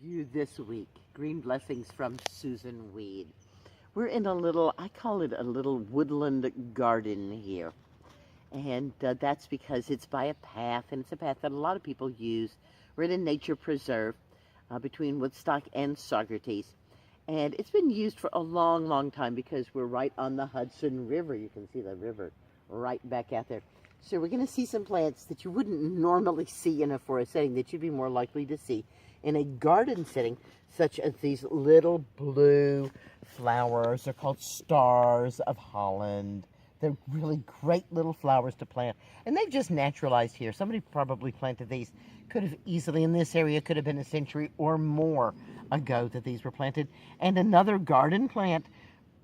review this week. Green Blessings from Susun Weed. We're in a little, I call it a little woodland garden here. And that's because it's by a path, and it's a path that a lot of people use. We're in a nature preserve between Woodstock and Saugerties. And it's been used for a long, long time because we're right on the Hudson River. You can see the river right back out there. So we're going to see some plants that you wouldn't normally see in a forest setting that you'd be more likely to see in a garden setting, such as these little blue flowers. They're called stars of Holland. They're really great little flowers to plant, and they've just naturalized here. Somebody probably planted these. Could have easily, in this area, could have been a century or more ago that these were planted. And another garden plant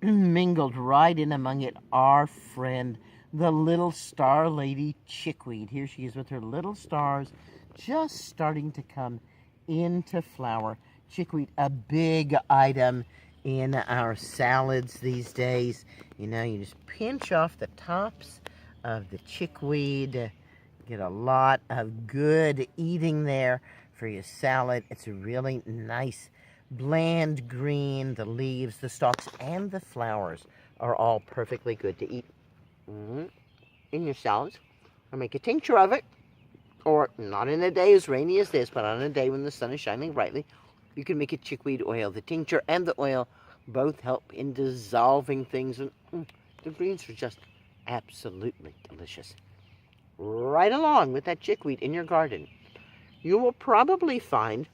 mingled right in among it, our friend, the little star lady chickweed. Here she is with her little stars just starting to come into flower. Chickweed, a big item in our salads these days. You know, you just pinch off the tops of the chickweed. Get a lot of good eating there for your salad. It's a really nice, bland green. The leaves, the stalks, and the flowers are all perfectly good to eat in your salads. Or make a tincture of it. Or not in a day as rainy as this, but on a day when the sun is shining brightly, you can make a chickweed oil. The tincture and the oil both help in dissolving things, and the greens are just absolutely delicious. Right along with that chickweed in your garden, you will probably find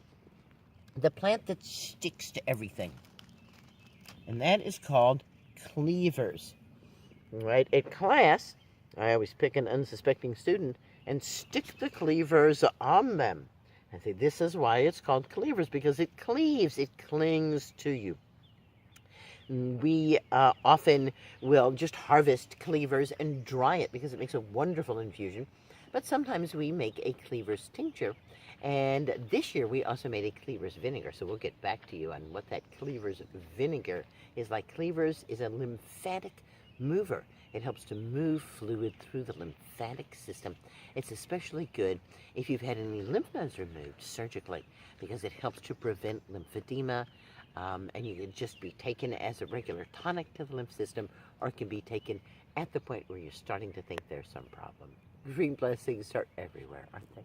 the plant that sticks to everything, and that is called cleavers. Right at class, I always pick an unsuspecting student and stick the cleavers on them. I say, this is why it's called cleavers, because it cleaves, it clings to you. We often will just harvest cleavers and dry it because it makes a wonderful infusion. But sometimes we make a cleavers tincture. And this year we also made a cleavers vinegar. So we'll get back to you on what that cleavers vinegar is like. Cleavers is a lymphatic mover. It helps to move fluid through the lymphatic system. It's especially good if you've had any lymph nodes removed surgically, because it helps to prevent lymphedema. And you can just be taken as a regular tonic to the lymph system, or it can be taken at the point where you're starting to think there's some problem. Green blessings are everywhere, aren't they?